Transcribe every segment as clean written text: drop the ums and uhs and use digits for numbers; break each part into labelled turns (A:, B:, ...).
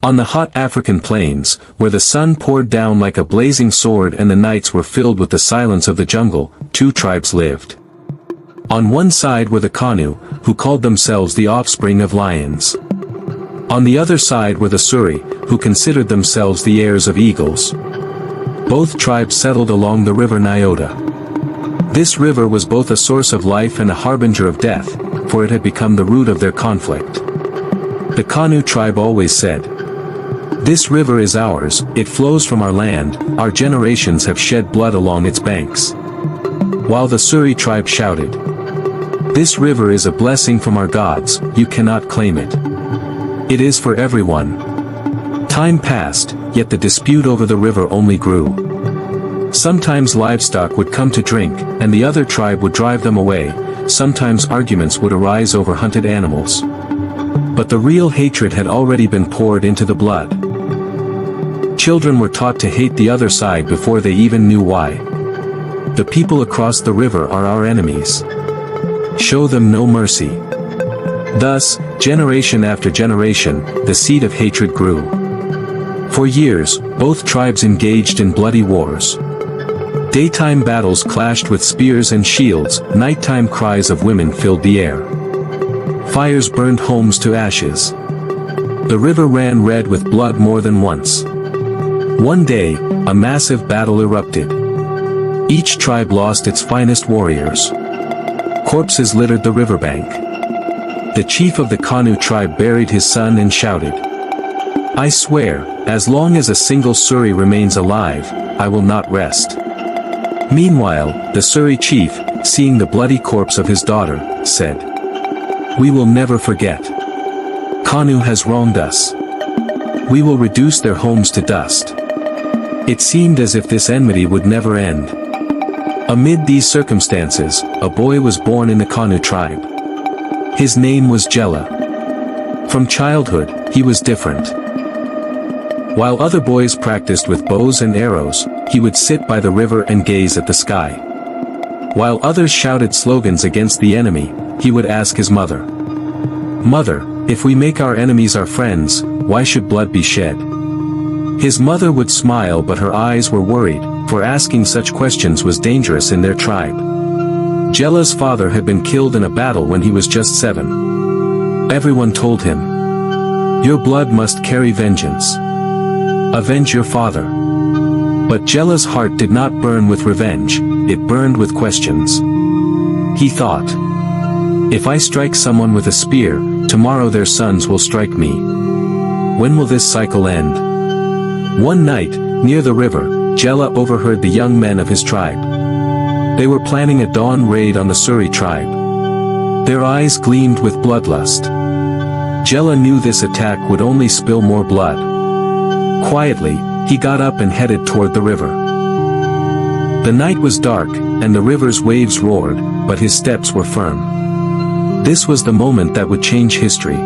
A: On the hot African plains, where the sun poured down like a blazing sword and the nights were filled with the silence of the jungle, two tribes lived. On one side were the Kanu, who called themselves the offspring of lions. On the other side were the Suri, who considered themselves the heirs of eagles. Both tribes settled along the river Nyota. This river was both a source of life and a harbinger of death, for it had become the root of their conflict. The Kanu tribe always said, "This river is ours, it flows from our land, our generations have shed blood along its banks." While the Suri tribe shouted, "This river is a blessing from our gods, you cannot claim it. It is for everyone." Time passed, yet the dispute over the river only grew. Sometimes livestock would come to drink, and the other tribe would drive them away, sometimes arguments would arise over hunted animals. But the real hatred had already been poured into the blood. Children were taught to hate the other side before they even knew why. The people across the river are our enemies. Show them no mercy. Thus, generation after generation, the seed of hatred grew. For years, both tribes engaged in bloody wars. Daytime battles clashed with spears and shields, nighttime cries of women filled the air. Fires burned homes to ashes. The river ran red with blood more than once. One day, a massive battle erupted. Each tribe lost its finest warriors. Corpses littered the riverbank. The chief of the Kanu tribe buried his son and shouted, "I swear, as long as a single Suri remains alive, I will not rest." Meanwhile, the Suri chief, seeing the bloody corpse of his daughter, said, "We will never forget. Kanu has wronged us. We will reduce their homes to dust." It seemed as if this enmity would never end. Amid these circumstances, a boy was born in the Kanu tribe. His name was Jela. From childhood, he was different. While other boys practiced with bows and arrows, he would sit by the river and gaze at the sky. While others shouted slogans against the enemy, he would ask his mother, "Mother, if we make our enemies our friends, why should blood be shed?" His mother would smile, but her eyes were worried, for asking such questions was dangerous in their tribe. Jela's father had been killed in a battle when he was just 7. Everyone told him, "Your blood must carry vengeance. Avenge your father." But Jela's heart did not burn with revenge, it burned with questions. He thought, "If I strike someone with a spear, tomorrow their sons will strike me. When will this cycle end?" One night, near the river, Jela overheard the young men of his tribe. They were planning a dawn raid on the Suri tribe. Their eyes gleamed with bloodlust. Jela knew this attack would only spill more blood. Quietly, he got up and headed toward the river. The night was dark, and the river's waves roared, but his steps were firm. This was the moment that would change history.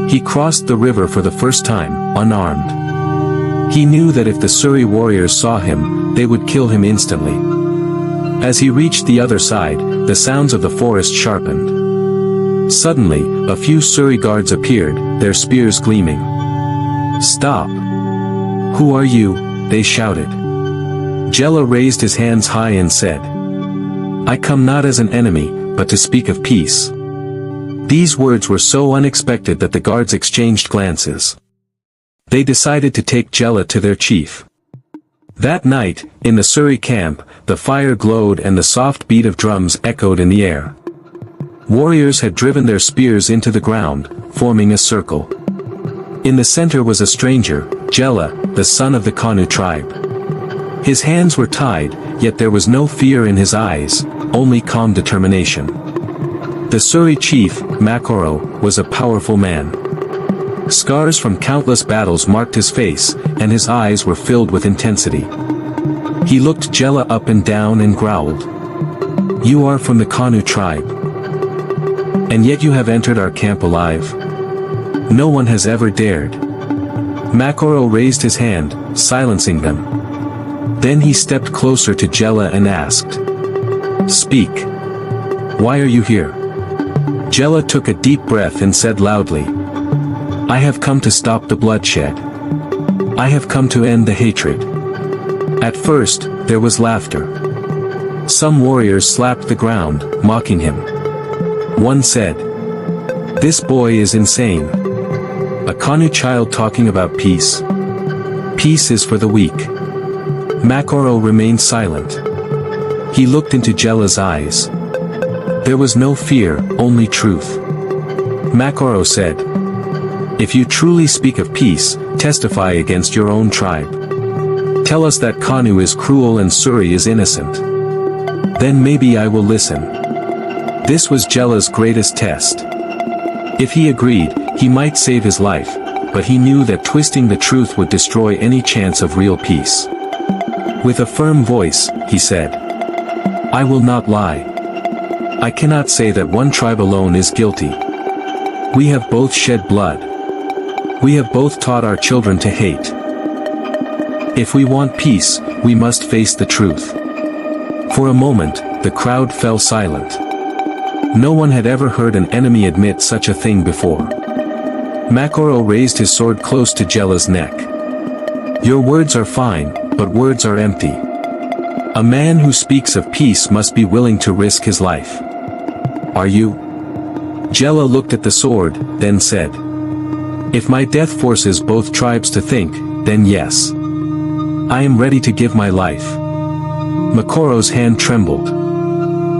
A: He crossed the river for the first time, unarmed. He knew that if the Suri warriors saw him, they would kill him instantly. As he reached the other side, the sounds of the forest sharpened. Suddenly, a few Suri guards appeared, their spears gleaming. "Stop! Who are you?" they shouted. Jela raised his hands high and said, "I come not as an enemy, but to speak of peace." These words were so unexpected that the guards exchanged glances. They decided to take Jela to their chief. That night, in the Suri camp, the fire glowed and the soft beat of drums echoed in the air. Warriors had driven their spears into the ground, forming a circle. In the center was a stranger, Jela, the son of the Kanu tribe. His hands were tied, yet there was no fear in his eyes, only calm determination. The Suri chief, Makoro, was a powerful man. Scars from countless battles marked his face, and his eyes were filled with intensity. He looked Jela up and down and growled, "You are from the Kanu tribe. And yet you have entered our camp alive. No one has ever dared." Makoro raised his hand, silencing them. Then he stepped closer to Jela and asked, "Speak. Why are you here?" Jela took a deep breath and said loudly, I have come to stop the bloodshed. I have come to end the hatred. At first, there was laughter. Some warriors slapped the ground, mocking him. One said, "This boy is insane. A Kanu child talking about peace. Peace is for the weak." Makoro remained silent. He looked into Jela's eyes. There was no fear, only truth. Makoro said, "If you truly speak of peace, testify against your own tribe. Tell us that Kanu is cruel and Suri is innocent. Then maybe I will listen." This was Jela's greatest test. If he agreed, he might save his life, but he knew that twisting the truth would destroy any chance of real peace. With a firm voice, he said, "I will not lie. I cannot say that one tribe alone is guilty. We have both shed blood. We have both taught our children to hate. If we want peace, we must face the truth." For a moment, the crowd fell silent. No one had ever heard an enemy admit such a thing before. Makoro raised his sword close to Jela's neck. "Your words are fine, but words are empty. A man who speaks of peace must be willing to risk his life. Are you?" Jela looked at the sword, then said, "If my death forces both tribes to think, then yes. I am ready to give my life." Makoro's hand trembled.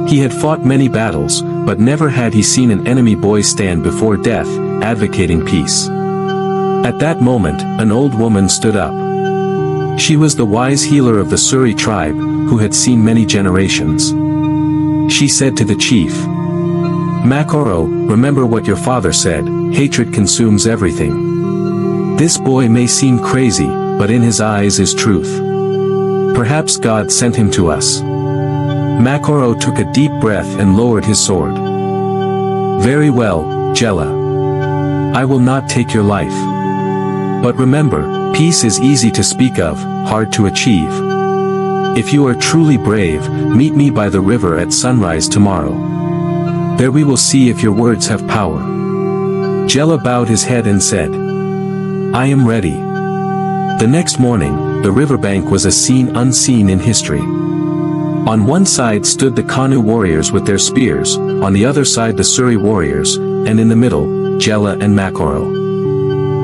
A: He had fought many battles, but never had he seen an enemy boy stand before death, advocating peace. At that moment, an old woman stood up. She was the wise healer of the Suri tribe, who had seen many generations. She said to the chief, "Makoro, remember what your father said, hatred consumes everything. This boy may seem crazy, but in his eyes is truth. Perhaps God sent him to us." Makoro took a deep breath and lowered his sword. "Very well, Jela. I will not take your life. But remember, peace is easy to speak of, hard to achieve. If you are truly brave, meet me by the river at sunrise tomorrow. There we will see if your words have power." Jela bowed his head and said, "I am ready." The next morning, the riverbank was a scene unseen in history. On one side stood the Kanu warriors with their spears, on the other side the Suri warriors, and in the middle, Jela and Makoro.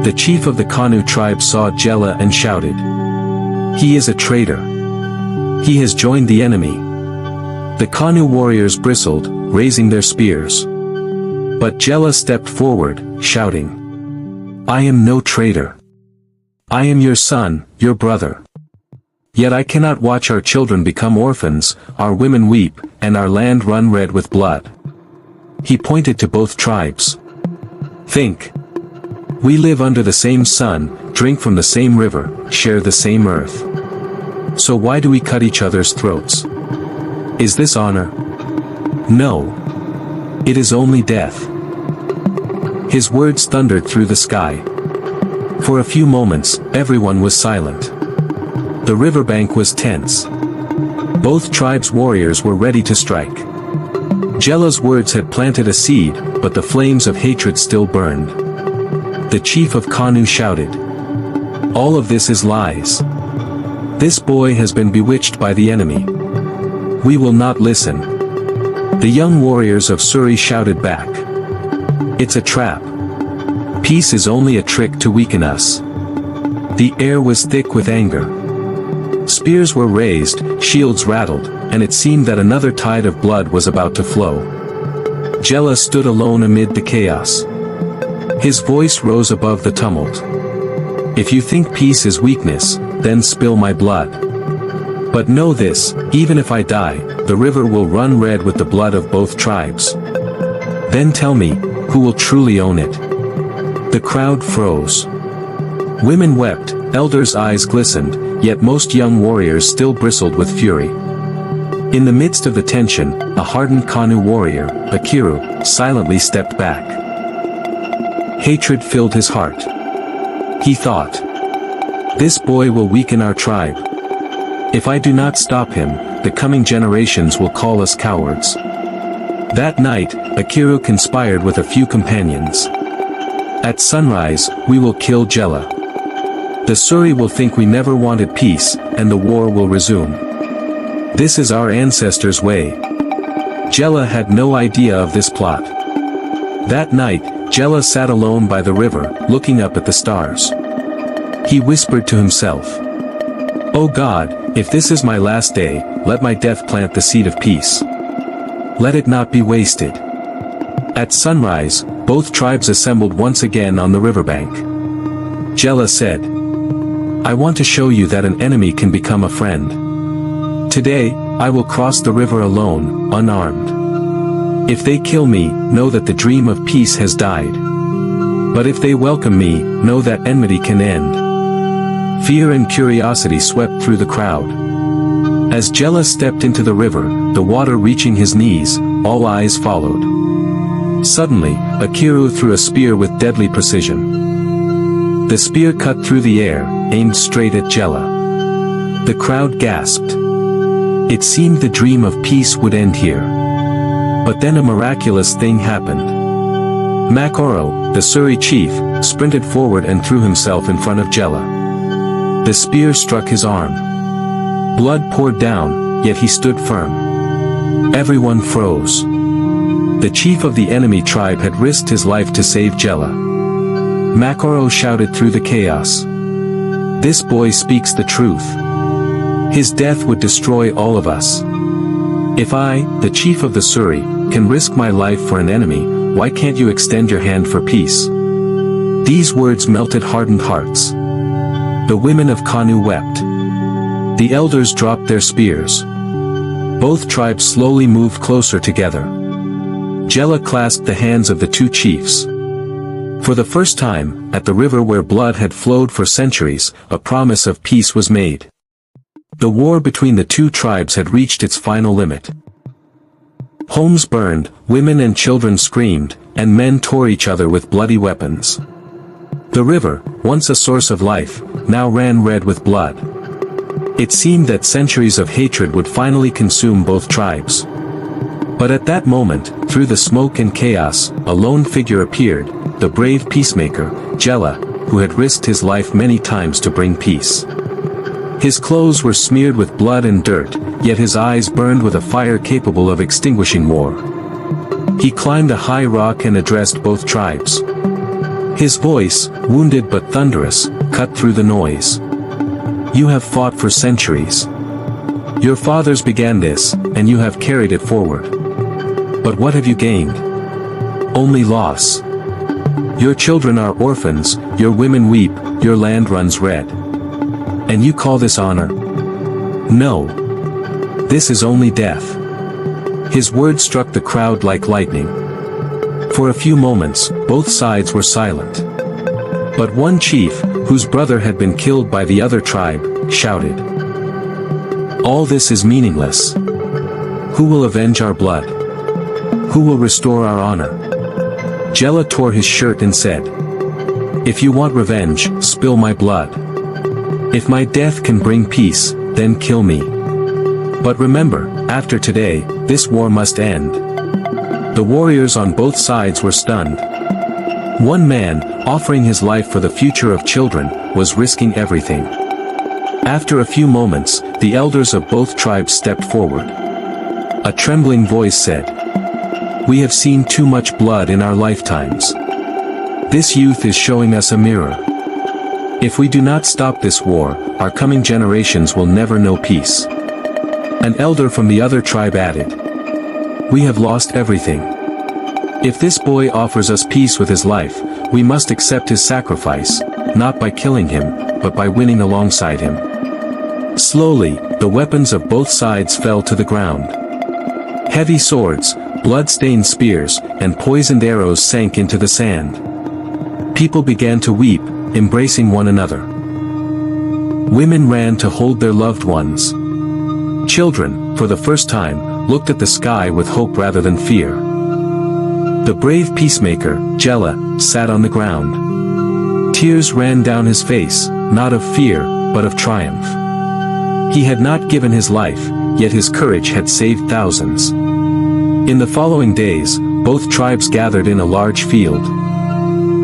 A: The chief of the Kanu tribe saw Jela and shouted, "He is a traitor. He has joined the enemy." The Kanu warriors bristled, raising their spears. But Jela stepped forward, shouting, "I am no traitor. I am your son, your brother. Yet I cannot watch our children become orphans, our women weep, and our land run red with blood." He pointed to both tribes. "Think. We live under the same sun, drink from the same river, share the same earth. So why do we cut each other's throats? Is this honor? No. It is only death." His words thundered through the sky. For a few moments, everyone was silent. The riverbank was tense. Both tribes' warriors were ready to strike. Jela's words had planted a seed, but the flames of hatred still burned. The chief of Kanu shouted, "All of this is lies. This boy has been bewitched by the enemy. We will not listen." The young warriors of Suri shouted back, "It's a trap. Peace is only a trick to weaken us." The air was thick with anger. Spears were raised, shields rattled, and it seemed that another tide of blood was about to flow. Jela stood alone amid the chaos. His voice rose above the tumult. "If you think peace is weakness, then spill my blood. But know this, even if I die, the river will run red with the blood of both tribes. Then tell me, who will truly own it?" The crowd froze. Women wept, elders' eyes glistened, yet most young warriors still bristled with fury. In the midst of the tension, a hardened Kanu warrior, Akiru, silently stepped back. Hatred filled his heart. He thought, "This boy will weaken our tribe. If I do not stop him, the coming generations will call us cowards." That night, Akiru conspired with a few companions. At sunrise, we will kill Jela. The Suri will think we never wanted peace, and the war will resume. This is our ancestors' way. Jela had no idea of this plot. That night, Jela sat alone by the river, looking up at the stars. He whispered to himself, "Oh God, if this is my last day, let my death plant the seed of peace. Let it not be wasted." At sunrise, both tribes assembled once again on the riverbank. Jela said, "I want to show you that an enemy can become a friend. Today, I will cross the river alone, unarmed. If they kill me, know that the dream of peace has died. But if they welcome me, know that enmity can end." Fear and curiosity swept through the crowd. As Jela stepped into the river, the water reaching his knees, all eyes followed. Suddenly, Akiru threw a spear with deadly precision. The spear cut through the air, aimed straight at Jela. The crowd gasped. It seemed the dream of peace would end here. But then a miraculous thing happened. Makoro, the Suri chief, sprinted forward and threw himself in front of Jela. The spear struck his arm. Blood poured down, yet he stood firm. Everyone froze. The chief of the enemy tribe had risked his life to save Jela. Makoro shouted through the chaos. "This boy speaks the truth. His death would destroy all of us. If I, the chief of the Suri, can risk my life for an enemy, why can't you extend your hand for peace?" These words melted hardened hearts. The women of Kanu wept. The elders dropped their spears. Both tribes slowly moved closer together. Jela clasped the hands of the two chiefs. For the first time, at the river where blood had flowed for centuries, a promise of peace was made. The war between the two tribes had reached its final limit. Homes burned, women and children screamed, and men tore each other with bloody weapons. The river, once a source of life, now ran red with blood. It seemed that centuries of hatred would finally consume both tribes. But at that moment, through the smoke and chaos, a lone figure appeared, the brave Peacemaker, Jela, who had risked his life many times to bring peace. His clothes were smeared with blood and dirt, yet his eyes burned with a fire capable of extinguishing war. He climbed a high rock and addressed both tribes. His voice, wounded but thunderous, cut through the noise. "You have fought for centuries. Your fathers began this, and you have carried it forward. But what have you gained? Only loss. Your children are orphans, your women weep, your land runs red. And you call this honor? No. This is only death." His words struck the crowd like lightning. For a few moments, both sides were silent. But one chief, whose brother had been killed by the other tribe, shouted, "All this is meaningless. Who will avenge our blood? Who will restore our honor?" Jela tore his shirt and said, "If you want revenge, spill my blood. If my death can bring peace, then kill me. But remember, after today, this war must end." The warriors on both sides were stunned. One man, offering his life for the future of children, was risking everything. After a few moments, the elders of both tribes stepped forward. A trembling voice said, "We have seen too much blood in our lifetimes. This youth is showing us a mirror. If we do not stop this war, our coming generations will never know peace." An elder from the other tribe added, "We have lost everything. If this boy offers us peace with his life, we must accept his sacrifice, not by killing him, but by winning alongside him." Slowly, the weapons of both sides fell to the ground. Heavy swords, blood-stained spears, and poisoned arrows sank into the sand. People began to weep, embracing one another. Women ran to hold their loved ones. Children, for the first time, looked at the sky with hope rather than fear. The brave Peacemaker, Jela, sat on the ground. Tears ran down his face, not of fear, but of triumph. He had not given his life, yet his courage had saved thousands. In the following days, both tribes gathered in a large field.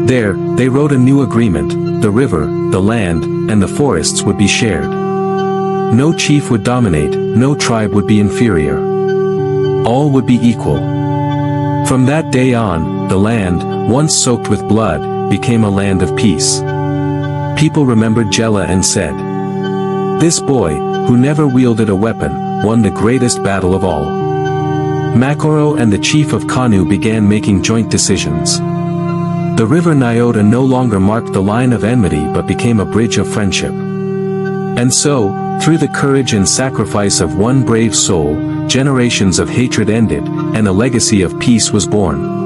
A: There, They wrote a new agreement: the river, the land, and the forests would be shared. No chief would dominate, no tribe would be inferior. All would be equal. From that day on, the land, once soaked with blood, became a land of peace. People remembered Jela and said, "This boy, who never wielded a weapon, won the greatest battle of all." Makoro and the chief of Kanu began making joint decisions. The river Nyota no longer marked the line of enmity but became a bridge of friendship. And so, through the courage and sacrifice of one brave soul, generations of hatred ended, and a legacy of peace was born.